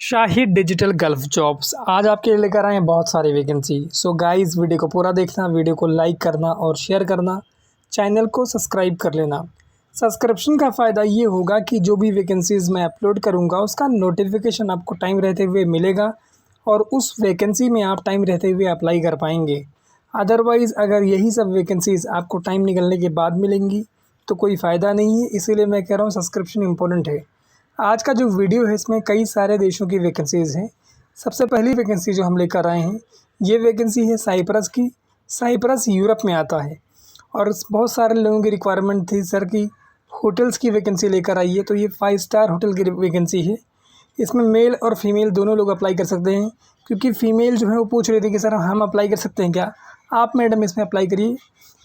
शाही digital gulf jobs आज आपके लिए लेकर आए हैं बहुत सारी वैकेंसी। सो गाइस, वीडियो को पूरा देखना, वीडियो को लाइक करना और शेयर करना, चैनल को सब्सक्राइब कर लेना। सब्सक्रिप्शन का फ़ायदा ये होगा कि जो भी वैकेंसीज़ मैं अपलोड करूँगा उसका नोटिफिकेशन आपको टाइम रहते हुए मिलेगा और उस वैकेंसी में आप टाइम रहते हुए अप्लाई कर पाएंगे। अदरवाइज़ अगर यही सब वैकेंसीज़ आपको टाइम निकलने के बाद मिलेंगी तो कोई फ़ायदा नहीं है। इसीलिए मैं कह रहा हूँ सब्सक्रिप्शन इम्पोर्टेंट है। आज का जो वीडियो है इसमें कई सारे देशों की वैकेंसीज़ हैं। सबसे पहली वैकेंसी जो हम लेकर आए हैं, ये वैकेंसी है साइप्रस की। साइप्रस यूरोप में आता है और बहुत सारे लोगों की रिक्वायरमेंट थी सर कि होटल्स की वैकेंसी लेकर आइए, तो ये 5 स्टार होटल की वैकेंसी है। इसमें मेल और फीमेल दोनों लोग अप्लाई कर सकते हैं, क्योंकि फ़ीमेल जो है वो पूछ रही थी कि सर हम अप्लाई कर सकते हैं क्या। आप मैडम इसमें अप्लाई करिए।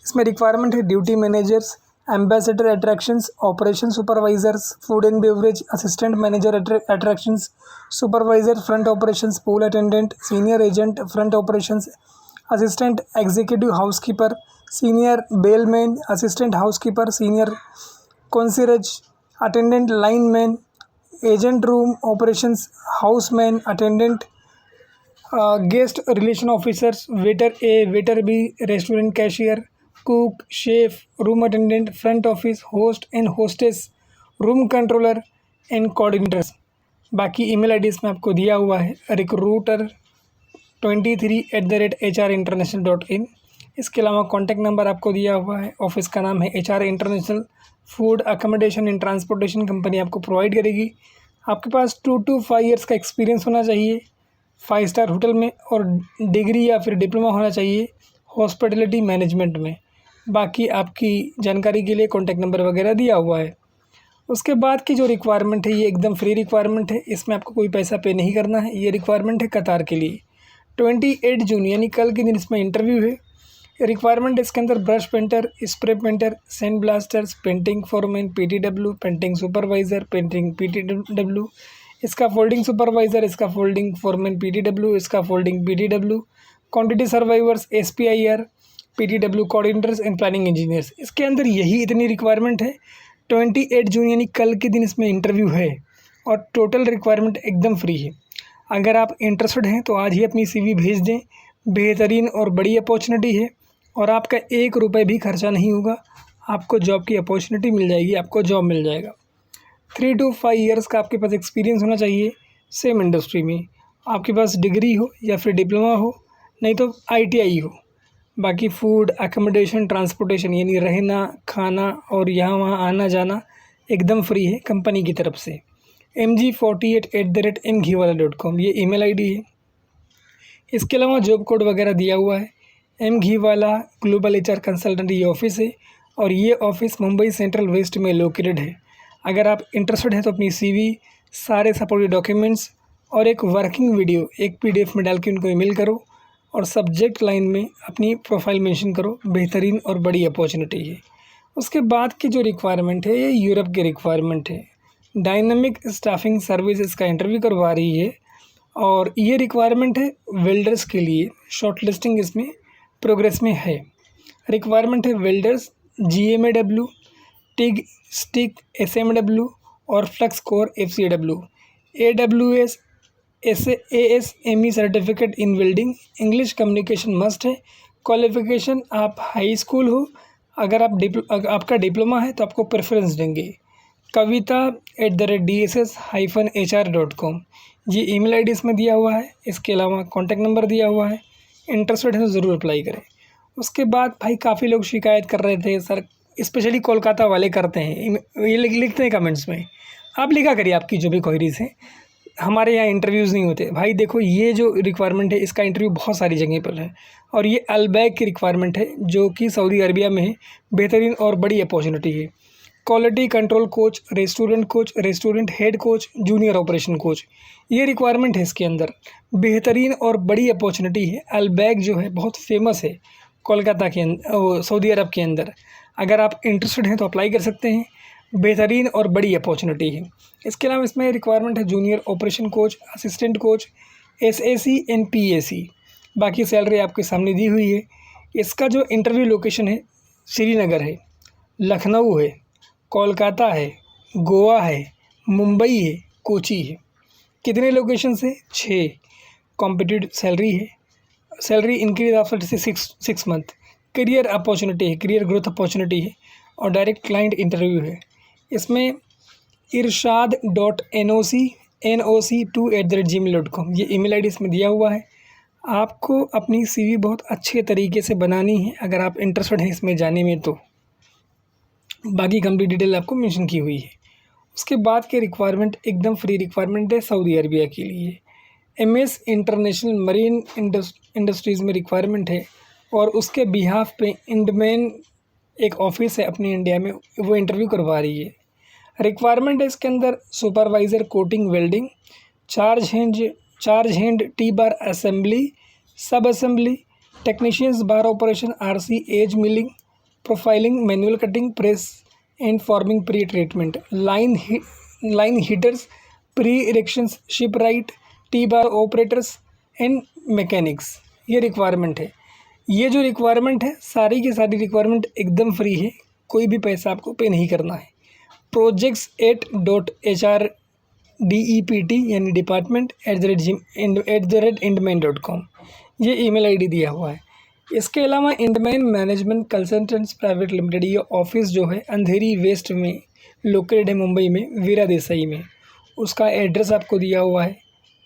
इसमें रिक्वायरमेंट है duty managers, ambassador attractions, operation supervisors, food and beverage assistant manager attractions, supervisor front operations, pool attendant, senior agent front operations, assistant executive housekeeper, senior bellman, assistant housekeeper, senior concierge, attendant lineman, agent room operations, houseman, attendant, guest relation officers, waiter A, waiter B, restaurant cashier, cook, chef, room attendant, front office, host and hostess, room controller and coordinators. बाकी email ID इसमें आपको दिया हुआ है, recruiter23@hrinternational.in। इसके अलावा contact number आपको दिया हुआ है। ऑफिस का नाम है HR international. Food accommodation and transportation company आपको प्रोवाइड करेगी। आपके पास 2 to 5 ईयर्स का एक्सपीरियंस होना चाहिए 5 स्टार होटल में, और डिग्री या फिर डिप्लोमा होना चाहिए हॉस्पिटलिटी मैनेजमेंट में। बाकी आपकी जानकारी के लिए कॉन्टैक्ट नंबर वगैरह दिया हुआ है। उसके बाद की जो रिक्वायरमेंट है ये एकदम फ्री रिक्वायरमेंट है, इसमें आपको कोई पैसा पे नहीं करना है। ये रिक्वायरमेंट है कतार के लिए। 28 जून यानी कल के दिन इसमें इंटरव्यू है। रिक्वायरमेंट इसके अंदर brush painter, spray painter, sand blasters, painting foreman, PTW, painting supervisor, painting PTW, इसका फोल्डिंग सुपरवाइज़र, इसका फोल्डिंग फॉरमैन PTW, इसका folding PTW, quantity surveyors, SPIR, PTW coordinators and planning engineers. इसके अंदर यही इतनी रिक्वायरमेंट है। 28 जून यानी कल के दिन इसमें इंटरव्यू है और टोटल रिक्वायरमेंट एकदम फ्री है। अगर आप इंटरेस्टेड हैं तो आज ही अपनी CV भेज दें। बेहतरीन और बड़ी अपॉर्चुनिटी है और आपका 1 रुपये भी खर्चा नहीं होगा। आपको जॉब की अपॉर्चुनिटी मिल जाएगी, आपको जॉब मिल जाएगा। 3 to 5 ईयर्स का आपके पास एक्सपीरियंस होना चाहिए सेम इंडस्ट्री में। आपके पास डिग्री हो या फिर डिप्लोमा हो, नहीं तो ITI हो। बाकी फूड अकोमोडेशन ट्रांसपोर्टेशन यानी रहना खाना और यहाँ वहाँ आना जाना एकदम फ्री है कंपनी की तरफ से। mg48@mghiwala.com ये ईमेल आईडी है। इसके अलावा जॉब कोड वगैरह दिया हुआ है। mghiwala ग्लोबल HR कंसल्टेंट ये ऑफिस है और ये ऑफिस मुंबई सेंट्रल वेस्ट में लोकेटेड है। अगर आप इंटरेस्टेड हैं तो अपनी CV, सारे सपोर्टिव डॉक्यूमेंट्स और एक वर्किंग वीडियो एक PDF में डाल के उनको ईमेल करो और सब्जेक्ट लाइन में अपनी प्रोफाइल मेंशन करो। बेहतरीन और बड़ी अपॉर्चुनिटी है। उसके बाद की जो रिक्वायरमेंट है ये यूरोप की रिक्वायरमेंट है। डायनामिक स्टाफिंग सर्विस इसका इंटरव्यू करवा रही है और ये रिक्वायरमेंट है वेल्डर्स के लिए। शॉर्ट लिस्टिंग इसमें प्रोग्रेस में है। रिक्वायरमेंट है welders, GMAW, TIG, stick, SMW और flux core FCW, AWS, ASME certificate in welding, English communication must है। क्वालिफ़िकेशन आप हाई स्कूल हो, अगर आपका डिप्लोमा है तो आपको प्रेफरेंस देंगे। kavita@dss-hr.com ये ईमेल आईडी इसमें दिया हुआ है। इसके अलावा कॉन्टैक्ट नंबर दिया हुआ है। इंटरेस्टेड है तो ज़रूर अप्लाई करें। उसके बाद भाई काफ़ी लोग शिकायत कर रहे थे सर, स्पेशली कोलकाता वाले करते हैं, ये लिखते हैं कमेंट्स में। आप लिखा करिए आपकी जो भी क्वेरीज हैं। हमारे यहाँ इंटरव्यूज़ नहीं होते भाई। देखो ये जो रिक्वायरमेंट है इसका इंटरव्यू बहुत सारी जगह पर है और ये अलबैक की रिक्वायरमेंट है जो कि सऊदी अरबिया में है। बेहतरीन और बड़ी अपॉर्चुनिटी है। Quality control coach, restaurant head coach, junior operation coach, ये रिक्वायरमेंट है इसके अंदर। बेहतरीन और बड़ी अपॉर्चुनिटी है। अलबैक जो है बहुत फेमस है कोलकाता के अंदर, सऊदी अरब के अंदर। अगर आप इंटरेस्टेड हैं तो अप्लाई कर सकते हैं। बेहतरीन और बड़ी अपॉर्चुनिटी है। इसके अलावा इसमें रिक्वायरमेंट है junior operation coach, assistant coach, SAC and PAC। बाकी सैलरी आपके सामने दी हुई है। इसका जो इंटरव्यू लोकेशन है श्रीनगर है, लखनऊ है, कोलकाता है, गोवा है, मुंबई है, कोची है। कितने लोकेशन से? 6। कॉम्पिटिटिव सैलरी है, salary increase after 6 month. Career opportunity है, करियर ग्रोथ अपॉर्चुनिटी है और डायरेक्ट क्लाइंट इंटरव्यू है। इसमें irshad.noc2@gmail.com ये ईमेल आईडी इसमें दिया हुआ है। आपको अपनी सीवी बहुत अच्छे तरीके से बनानी है अगर आप इंटरेस्टेड हैं इसमें जाने में तो। बाकी कंप्लीट डिटेल आपको मेंशन की हुई है। उसके बाद के रिक्वायरमेंट एकदम फ्री रिक्वायरमेंट है सऊदी अरबिया के लिए। एमएस इंटरनेशनल मरीन इंडस्ट्रीज़ में रिक्वायरमेंट है और उसके बिहाफ पे इंडमैन एक ऑफिस है अपनी इंडिया में, वो इंटरव्यू करवा रही है। रिक्वायरमेंट है इसके अंदर supervisor coating welding, charge hand T bar assembly, sub assembly, technicians bar operation, RC edge milling, profiling, manual cutting, press and forming, pre treatment, line heaters, pre erections, shipwright, T bar operators and mechanics. ये requirement है। ये जो requirement है सारी की सारी requirement एकदम free है, कोई भी पैसा आपको पे नहीं करना है। projects8.hrdept यानी department@indmain.com ये ईमेल आईडी दिया हुआ है। इसके अलावा इंडमैन मैनेजमेंट कंसल्टेंट्स प्राइवेट लिमिटेड ये ऑफिस जो है अंधेरी वेस्ट में लोकेटेड है, मुंबई में, वीरा देसाई में। उसका एड्रेस आपको दिया हुआ है,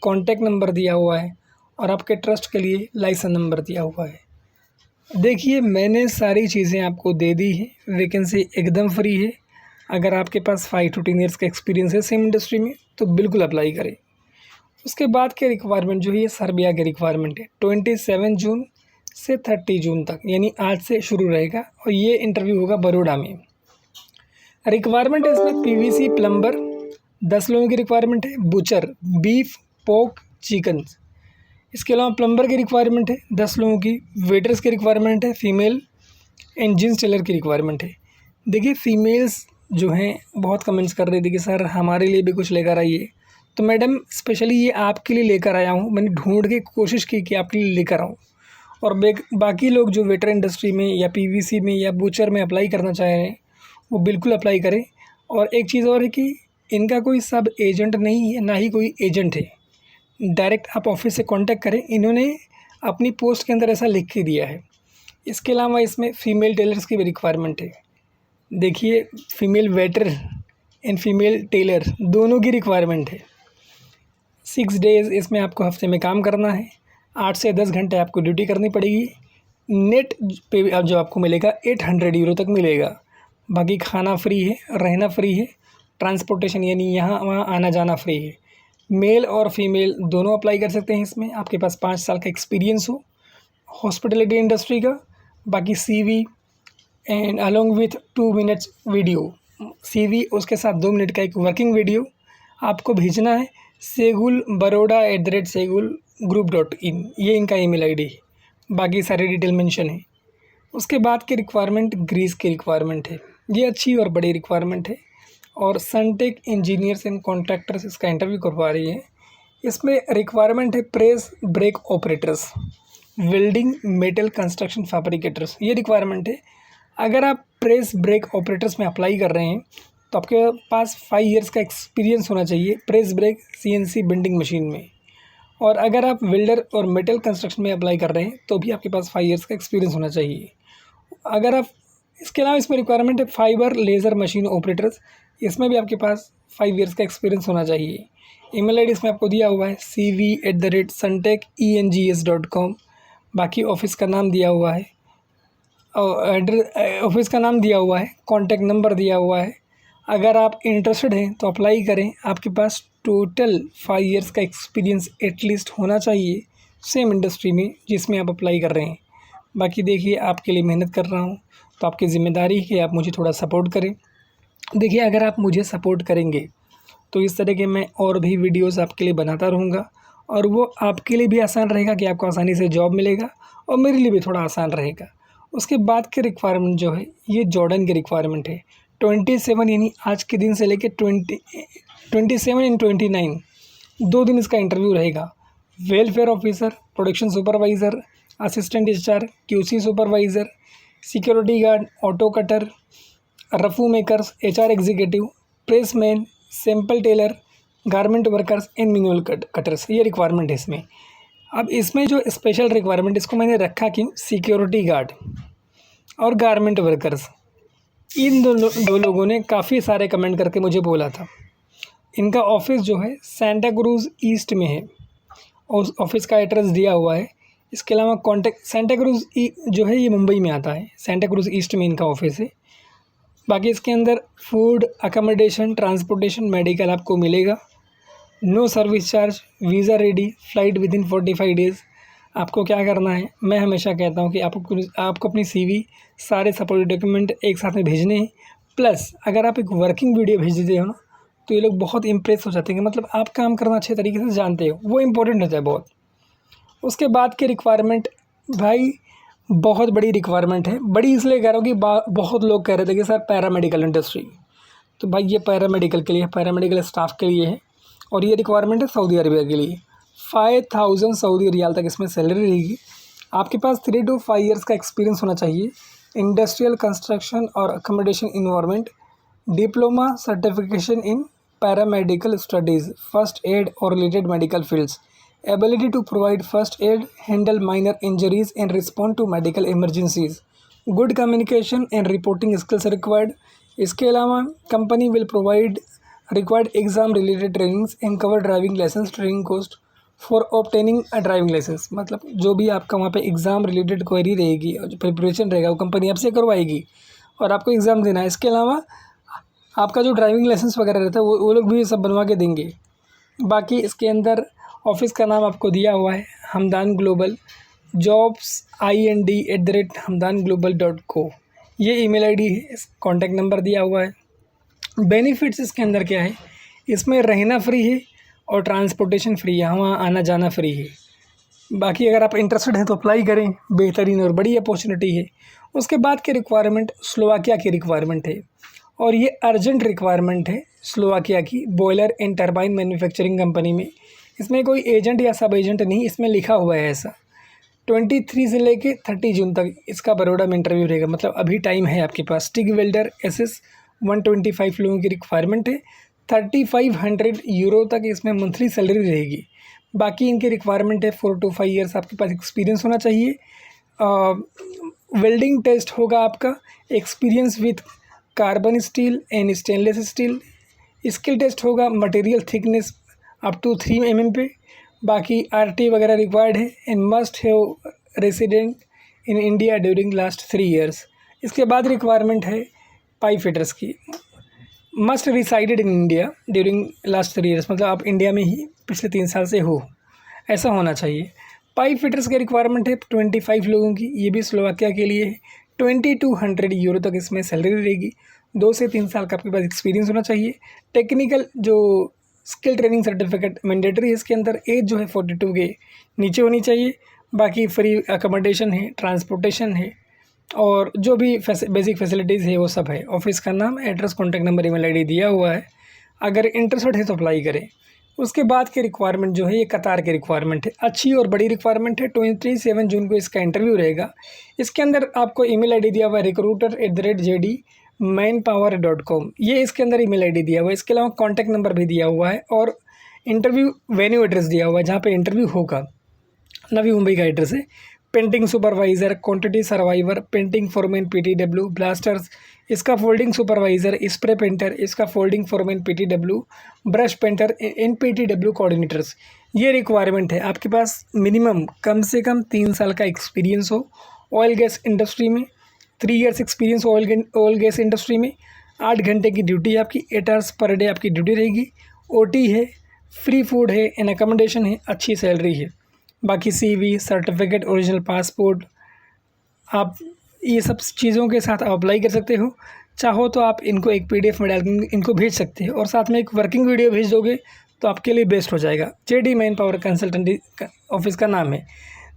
कॉन्टैक्ट नंबर दिया हुआ है और आपके ट्रस्ट के लिए लाइसेंस नंबर दिया हुआ है। देखिए मैंने सारी चीज़ें आपको दे दी है। वैकेंसी एकदम फ्री है। अगर आपके पास 5 to 10 ईयर्स का एक्सपीरियंस है सेम इंडस्ट्री में तो बिल्कुल अप्लाई करें। उसके बाद के रिक्वायरमेंट जो है ये सर्बिया के रिक्वायरमेंट है। 27 जून से 30 जून तक यानी आज से शुरू रहेगा और ये इंटरव्यू होगा बड़ौदा में। रिक्वायरमेंट है इसमें पीवीसी प्लम्बर 10 लोगों की रिक्वायरमेंट है, बुचर बीफ पोर्क चिकन। इसके अलावा प्लम्बर की रिक्वायरमेंट है 10 लोगों की, वेटर्स की रिक्वायरमेंट है फीमेल, एंड जींस टेलर की रिक्वायरमेंट है। देखिए फ़ीमेल्स जो हैं बहुत कमेंट्स कर रही थी कि सर हमारे लिए भी कुछ लेकर आइए, तो मैडम स्पेशली ये आपके लिए लेकर आया हूँ। मैंने ढूंढ के कोशिश की कि आपके लिए लेकर आऊँ। और बाकी लोग जो वेटर इंडस्ट्री में या पीवीसी में या बूचर में अप्लाई करना चाह रहे हैं वो बिल्कुल अप्लाई करें। और एक चीज़ और है कि इनका कोई सब एजेंट नहीं है, ना ही कोई एजेंट है। डायरेक्ट आप ऑफिस से कांटेक्ट करें, इन्होंने अपनी पोस्ट के अंदर ऐसा लिख के दिया है। इसके अलावा इसमें फ़ीमेल टेलर्स की भी रिक्वायरमेंट है। देखिए female waiter and female tailor दोनों की रिक्वायरमेंट है। 6 डेज़ इसमें आपको हफ्ते में काम करना है। 8 से 10 घंटे आपको ड्यूटी करनी पड़ेगी। नेट पे जो आपको मिलेगा 800 यूरो तक मिलेगा। बाकी खाना फ्री है, रहना फ्री है, ट्रांसपोर्टेशन यानी यहाँ वहाँ आना जाना फ्री है। मेल और फीमेल दोनों अप्लाई कर सकते हैं इसमें। आपके पास 5 साल का एक्सपीरियंस हो हॉस्पिटलिटी इंडस्ट्री का। बाकी CV and along with 2 minutes video, CV उसके साथ 2 मिनट का एक वर्किंग वीडियो आपको भेजना है segul@segulgroup.in ये इनका ईमेल आईडी है। बाकी सारी डिटेल मेंशन है। उसके बाद की रिक्वायरमेंट ग्रीस की रिक्वायरमेंट है। ये अच्छी और बड़ी रिक्वायरमेंट है और सनटेक इंजीनियर्स एंड कॉन्ट्रैक्टर्स इसका इंटरव्यू करवा रही है। इसमें रिक्वायरमेंट है press brake operators, welding metal construction fabricators, ये रिक्वायरमेंट है। अगर आप प्रेस ब्रेक ऑपरेटर्स में अप्लाई कर रहे हैं तो आपके पास 5 इयर्स का एक्सपीरियंस होना चाहिए press brake CNC bending machine में। और अगर आप वेल्डर और मेटल कंस्ट्रक्शन में अप्लाई कर रहे हैं तो भी आपके पास 5 इयर्स का एक्सपीरियंस होना चाहिए। अगर आप इसके अलावा इसमें रिक्वायरमेंट है फाइबर लेज़र मशीन ऑपरेटर्स, इसमें भी आपके पास 5 इयर्स का एक्सपीरियंस होना चाहिए। ईमेल आईडी इसमें आपको दिया हुआ है cv@suntechengs.com। बाकी ऑफिस का नाम दिया हुआ है और एड्रेस ऑफिस का नाम दिया हुआ है, कॉन्टैक्ट नंबर दिया हुआ है। अगर आप इंटरेस्टेड हैं तो अप्लाई करें। आपके पास टोटल 5 इयर्स का एक्सपीरियंस एटलीस्ट होना चाहिए सेम इंडस्ट्री में जिसमें आप अप्लाई कर रहे हैं। बाकी देखिए आपके लिए मेहनत कर रहा हूँ तो आपकी ज़िम्मेदारी है कि आप मुझे थोड़ा सपोर्ट करें। देखिए अगर आप मुझे सपोर्ट करेंगे तो इस तरह के मैं और भी वीडियोस आपके लिए बनाता रहूँगा और वो आपके लिए भी आसान रहेगा कि आपको आसानी से जॉब मिलेगा और मेरे लिए भी थोड़ा आसान रहेगा। उसके बाद के रिक्वायरमेंट जो है ये जॉर्डन की रिक्वायरमेंट है। 27 यानी आज के दिन से लेकर 27 एंड 29 2 दिन इसका इंटरव्यू रहेगा। Welfare officer, production supervisor, assistant HR, QC supervisor, security guard, auto cutter, रफू makers, HR executive, pressman, sample tailor, garment workers and manual cutters, ये रिक्वायरमेंट है इसमें। अब इसमें जो स्पेशल रिक्वायरमेंट इसको मैंने रखा क्यों, सिक्योरिटी गार्ड और गारमेंट वर्कर्स, इन दो लोगों ने काफ़ी सारे कमेंट करके मुझे बोला था। इनका ऑफिस जो है सेंटा क्रूज़ ईस्ट में है और उस ऑफिस का एड्रेस दिया हुआ है। इसके अलावा कॉन्टैक्ट, सेंटा क्रूज़ जो है ये मुंबई में आता है, सेंटा क्रूज़ ईस्ट में इनका ऑफिस है। बाकी इसके अंदर फूड, अकोमोडेशन, ट्रांसपोर्टेशन, मेडिकल आपको मिलेगा। No service charge, visa ready, flight within 45 days. आपको क्या करना है, मैं हमेशा कहता हूँ कि आपको अपनी CV, सारे सपोर्टिव डॉक्यूमेंट एक साथ में भेजने हैं। प्लस अगर आप एक वर्किंग वीडियो भेज देते हो ना, तो ये लोग बहुत इम्प्रेस हो जाते हैं कि मतलब आप काम करना अच्छे तरीके से जानते हो, वो इम्पोर्टेंट होता है बहुत। उसके बाद के रिक्वायरमेंट भाई बहुत बड़ी रिक्वायरमेंट है। बड़ी इसलिए कह रहा हूँ कि बहुत लोग कह रहे थे कि सर पैरामेडिकल इंडस्ट्री, तो भाई ये पैरामेडिकल के लिए, पैरामेडिकल स्टाफ के लिए है और ये रिक्वायरमेंट है सऊदी अरबिया के लिए। 5000 सऊदी रियाल तक इसमें सैलरी रहेगी। आपके पास 3 to 5 ईयर्स का एक्सपीरियंस होना चाहिए। इंडस्ट्रियल कंस्ट्रक्शन और accommodation environment, diploma certification in paramedical studies, first aid और related medical fields, ability to provide first aid, handle minor injuries and respond to medical emergencies, good communication and reporting skills required. इसके अलावा company will provide required exam related trainings and cover driving license training cost for obtaining a driving license. मतलब जो भी आपका वहाँ पे exam related query रहेगी और जो प्रिपरेशन रहेगा वो कंपनी आपसे करवाएगी और आपको एग्ज़ाम देना है। इसके अलावा आपका जो ड्राइविंग लाइसेंस वगैरह रहता है वो लोग भी सब बनवा के देंगे। बाकी इसके अंदर ऑफिस का नाम आपको दिया हुआ है हमदान ग्लोबल जॉब्स ind@hamdanglobal.co, ये ईमेल आईडी है, कॉन्टैक्ट नंबर दिया हुआ है। बेनिफिट्स इसके अंदर क्या है, इसमें रहना फ्री है और ट्रांसपोर्टेशन फ्री है, वहाँ आना जाना फ्री है। बाकी अगर आप इंटरेस्टेड हैं तो अप्लाई करें, बेहतरीन और बड़ी अपॉर्चुनिटी है। उसके बाद की रिक्वायरमेंट स्लोवाकिया की रिक्वायरमेंट है और ये अर्जेंट रिक्वायरमेंट है स्लोवाकिया की, boiler and turbine manufacturing company में। इसमें कोई एजेंट या सब एजेंट नहीं, इसमें लिखा हुआ है ऐसा। 23 से लेके 30 जून तक इसका बड़ौदा में इंटरव्यू रहेगा, मतलब अभी टाइम है आपके पास। स्टिग वेल्डर SS 125 लोगों की रिक्वायरमेंट है। 3500 यूरो तक इसमें मंथली सैलरी रहेगी। बाकी इनकी रिक्वायरमेंट है 4 to 5 ईयर्स आपके पास एक्सपीरियंस होना चाहिए। वेल्डिंग टेस्ट होगा आपका, experience with carbon steel and stainless steel. Skill test होगा, material thickness up to 3 mm पे। बाकी RT वगैरह रिक्वायर्ड है and must have resident in India during last 3 years. इसके बाद रिक्वायरमेंट है पाइप फिटर्स की, must resided in India during last 3 years, मतलब आप इंडिया में ही पिछले 3 साल से हो, ऐसा होना चाहिए। पाइप फिटर्स की रिक्वायरमेंट है 25 लोगों की, ये भी स्लोवाकिया के लिए है। 2200 यूरो तक इसमें सैलरी रहेगी। 2 से 3 साल का आपके पास एक्सपीरियंस होना चाहिए। टेक्निकल जो स्किल ट्रेनिंग सर्टिफिकेट मैंडेटरी है इसके अंदर। एज जो है 42 के नीचे होनी चाहिए। बाकी फ्री अकोमोडेशन है, ट्रांसपोर्टेशन है और जो भी बेसिक फैसिलिटीज़ है वो सब है। ऑफिस का नाम, address, contact number, email ID दिया हुआ है। अगर इंटरेस्टेड है तो अप्लाई करें। उसके बाद की रिक्वायरमेंट जो है ये कतार की रिक्वायरमेंट है, अच्छी और बड़ी रिक्वायरमेंट है। 27 जून को इसका इंटरव्यू रहेगा। इसके अंदर आपको ईमेल आईडी दिया हुआ है recruiter@jdmanpower.com, ये इसके अंदर ईमेल आईडी दिया हुआ है। इसके अलावा कॉन्टैक्ट नंबर भी दिया हुआ है और इंटरव्यू वेन्यू एड्रेस दिया हुआ है जहाँ पे इंटरव्यू होगा। नवी मुंबई का एड्रेस है। Painting supervisor, quantity survivor, painting foreman PTW, blasters, इसका फोल्डिंग सुपरवाइज़र, स्प्रे पेंटर, इसका folding foreman PTW, brush painter, NPTW coordinators, ये रिक्वायरमेंट है। आपके पास मिनिमम कम से कम 3 साल का एक्सपीरियंस हो ऑयल गैस इंडस्ट्री में, 3 years experience oil gas industry में। 8 घंटे की ड्यूटी आपकी, 8 आवर्स पर डे आपकी ड्यूटी रहेगी। OT है, फ्री फूड है एंड अकोमोडेशन है, अच्छी सैलरी है। बाकी CV, सर्टिफिकेट, ओरिजिनल पासपोर्ट, आप ये सब चीज़ों के साथ आप अप्लाई कर सकते हो। चाहो तो आप इनको एक PDF में डाल के इनको भेज सकते हो और साथ में एक वर्किंग वीडियो भेज दोगे तो आपके लिए बेस्ट हो जाएगा। JD मैनपावर कंसल्टेंसी ऑफिस का नाम है।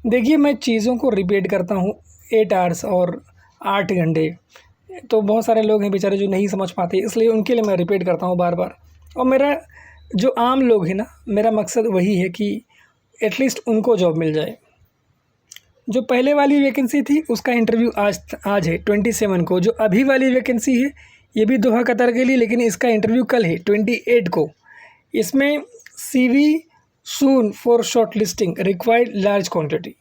देखिए मैं चीज़ों को रिपीट करता हूँ, 8 आवर्स और 8 घंटे, तो बहुत सारे लोग हैं बेचारे जो नहीं समझ पाते, इसलिए उनके लिए मैं रिपीट करता हूँ बार बार। और मेरा जो आम लोग हैं ना, मेरा मकसद वही है कि एटलीस्ट उनको जॉब मिल जाए। जो पहले वाली वैकेंसी थी उसका इंटरव्यू आज है 27 को। जो अभी वाली वैकेंसी है ये भी दोहा कतर के लिए, लेकिन इसका इंटरव्यू कल है 28 को। इसमें CV soon for short listing required large quantity.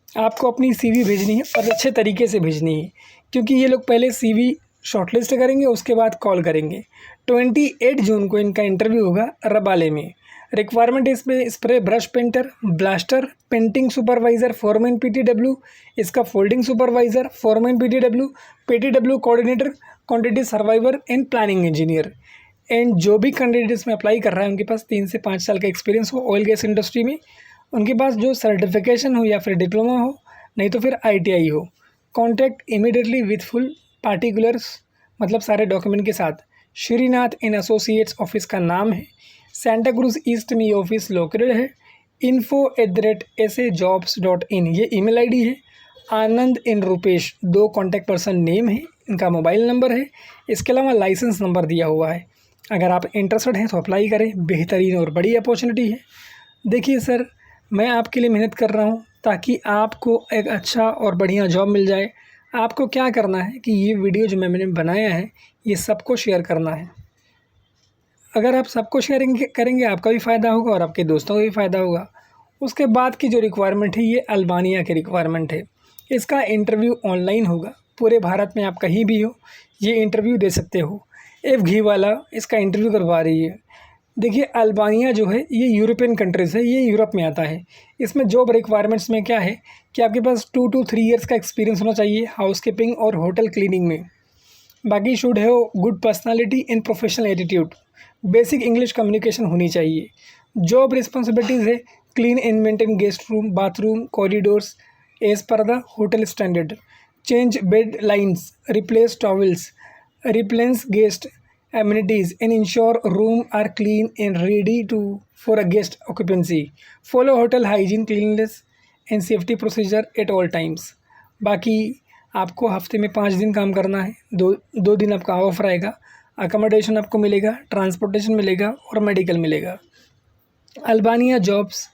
आपको अपनी CV भेजनी है और अच्छे तरीके से भेजनी है, क्योंकि ये लोग पहले CV शॉर्टलिस्ट करेंगे, उसके बाद कॉल करेंगे। 28 जून को इनका इंटरव्यू होगा रबाले में। रिक्वायरमेंट इसमें spray brush painter, blaster, painting supervisor, foreman PTW, इसका folding supervisor, foreman PTW coordinator, quantity survivor and planning engineer. And जो भी कैंडिडेट इसमें अप्लाई कर रहा है उनके पास 3 से 5 साल का एक्सपीरियंस हो ऑयल गैस इंडस्ट्री में, उनके पास जो सर्टिफिकेशन हो या फिर डिप्लोमा हो, नहीं तो फिर ITI हो। Contact immediately with full particulars, मतलब सारे डॉक्यूमेंट के साथ। श्रीनाथ एंड एसोसिएट्स ऑफिस का नाम है, सेंटा क्रूज ईस्ट में ये ऑफिस लोकेटेड है। info@sajobs.in ये ईमेल ID है। Anand and Rupesh 2 contact person name है, इनका मोबाइल नंबर है। इसके अलावा लाइसेंस नंबर दिया हुआ है। अगर आप इंटरेस्टेड हैं तो अप्लाई करें, बेहतरीन और बड़ी अपॉर्चुनिटी है। देखिए सर, मैं आपके लिए मेहनत कर रहा हूँ ताकि आपको एक अच्छा और बढ़िया जॉब मिल जाए। आपको क्या करना है कि ये वीडियो जो मैंने बनाया है ये सबको शेयर करना है। अगर आप सबको शेयरिंग करेंगे आपका भी फ़ायदा होगा और आपके दोस्तों का भी फ़ायदा होगा। उसके बाद की जो रिक्वायरमेंट है ये अल्बानिया की रिक्वायरमेंट है। इसका इंटरव्यू ऑनलाइन होगा। पूरे भारत में आप कहीं भी हो ये इंटरव्यू दे सकते हो। एफ घी वाला इसका इंटरव्यू करवा रही है। देखिए, अल्बानिया जो है ये यूरोपियन कंट्रीज़ है, ये यूरोप में आता है। इसमें जॉब रिक्वायरमेंट्स में क्या है कि आपके पास 2 to 3 ईयर्स का एक्सपीरियंस होना चाहिए हाउसकीपिंग और होटल क्लीनिंग में। बाकी should have good personality and professional attitude. Basic English communication होनी चाहिए। जॉब रिस्पॉन्सिबिलिटीज़ है clean and maintain guest room, bathroom, corridors as per the hotel standard, change bed lines, replace towels, replenish guest amenities and ensure room are clean and ready for a guest occupancy. Follow hotel hygiene, cleanliness and safety procedure at all times. बाकी आपको हफ्ते में 5 दिन काम करना है। दो दिन आपका ऑफ रहेगा। अकोमोडेशन आपको मिलेगा, ट्रांसपोर्टेशन मिलेगा और मेडिकल मिलेगा। अल्बानिया जॉब्स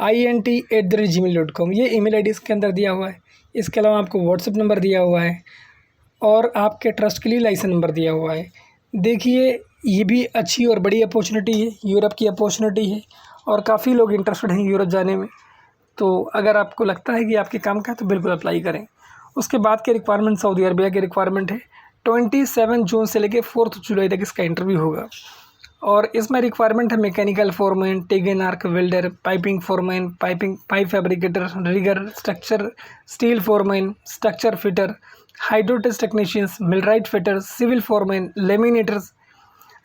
INT@gmail.com ये ईमेल ID इसके अंदर दिया हुआ है। इसके अलावा आपको व्हाट्सएप नंबर दिया हुआ है और आपके ट्रस्ट के लिए लाइसेंस नंबर दिया हुआ है। देखिए, ये भी अच्छी और बड़ी अपॉर्चुनिटी है, यूरोप की अपॉर्चुनिटी है और काफ़ी लोग इंटरेस्टेड हैं यूरोप जाने में। तो अगर आपको लगता है कि आपके काम का है तो बिल्कुल अप्लाई करें। उसके बाद के रिक्वायरमेंट सऊदी अरबिया की रिक्वायरमेंट है। 27 जून से लेकर 4 जुलाई तक इसका इंटरव्यू होगा और इसमें रिक्वायरमेंट है mechanical foreman, TIG and arc welder, piping foreman, pipe fabricator, rigger, structure, steel foreman, structure fitter, hydrotest technicians, millwright fitters, civil foreman, laminators,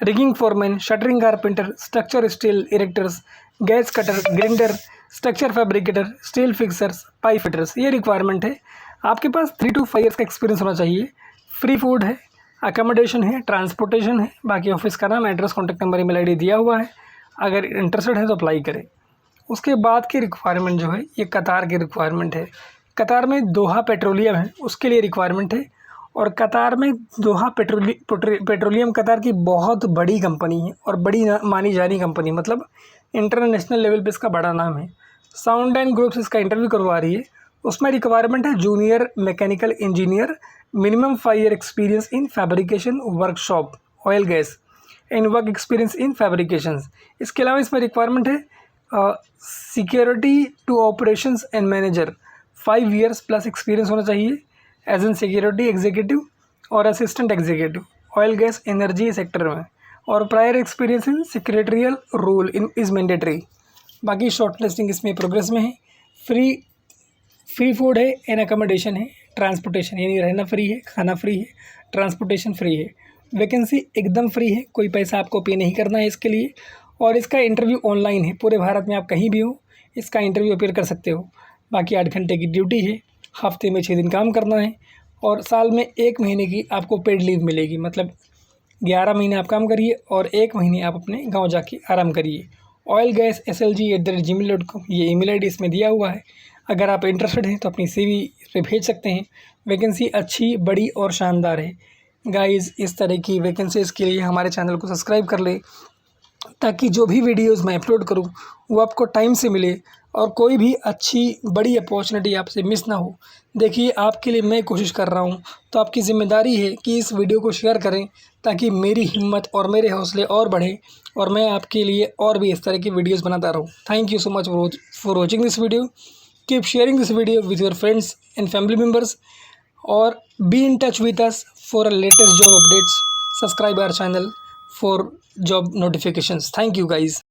rigging foreman, shuttering carpenter, structure steel erectors, gas cutter, grinder, structure fabricator, steel fixers, pipe fitters. ये requirement है। आपके पास 3 to 5 years का experience होना चाहिए। Free food है, accommodation है, transportation है। बाकी ऑफिस का नाम, address, contact number, email ID दिया हुआ है। अगर इंटरेस्टेड है तो अप्लाई करें। उसके बाद की रिक्वायरमेंट जो है ये कतार की रिक्वायरमेंट है। कतार में दोहा पेट्रोलियम है, उसके लिए रिक्वायरमेंट है। और कतार में दोहा पेट्रोलियम कतार की बहुत बड़ी कंपनी है और बड़ी मानी जानी कंपनी, मतलब इंटरनेशनल लेवल पे इसका बड़ा नाम है। साउंड एंड ग्रुप्स इसका इंटरव्यू करवा रही है। उसमें रिक्वायरमेंट है junior mechanical engineer, minimum 5 year experience in fabrication workshop, oil gas and work experience in fabrications. इसके अलावा इसमें रिक्वायरमेंट है security to operations and manager, 5 years plus experience होना चाहिए एज एन सिक्योरिटी एग्जीक्यूटिव और assistant executive oil gas energy sector में, और prior experience in secretarial role in is mandatory. बाकी शॉर्ट लिस्टिंग इसमें प्रोग्रेस में है। फ्री फूड है एंड अकोमोडेशन है, ट्रांसपोर्टेशन यानी रहना फ्री है, खाना फ्री है, ट्रांसपोर्टेशन फ्री है। वैकेंसी एकदम फ्री है, कोई पैसा आपको पे नहीं करना है इसके लिए। और इसका इंटरव्यू ऑनलाइन है। पूरे भारत में आप कहीं भी हो इसका इंटरव्यू अपीयर कर सकते हो। बाकी 8 घंटे की ड्यूटी है, हफ्ते में 6 दिन काम करना है और साल में 1 महीने की आपको पेड लीव मिलेगी। मतलब 11 महीने आप काम करिए और 1 महीने आप अपने गांव जाके आराम करिए। ऑयल गैस SLG@gmail.com ये ईमेल ID इसमें दिया हुआ है। अगर आप इंटरेस्टेड हैं तो अपनी CV इस पर भेज सकते हैं। वैकेंसी अच्छी, बड़ी और शानदार है। गाइज़, इस तरह की वैकेंसीज़ के लिए हमारे चैनल को सब्सक्राइब कर ले ताकि जो भी वीडियोज़ मैं अपलोड करूँ वो आपको टाइम से मिले और कोई भी अच्छी बड़ी अपॉर्चुनिटी आपसे मिस ना हो। देखिए, आपके लिए मैं कोशिश कर रहा हूँ, तो आपकी ज़िम्मेदारी है कि इस वीडियो को शेयर करें ताकि मेरी हिम्मत और मेरे हौसले और बढ़ें और मैं आपके लिए और भी इस तरह की वीडियोज़ बनाता रहूँ। Thank you so much for watching this video. Keep sharing this video with your friends and family members और be in touch with us for a latest job updates. Subscribe our channel for job notifications. Thank you guys.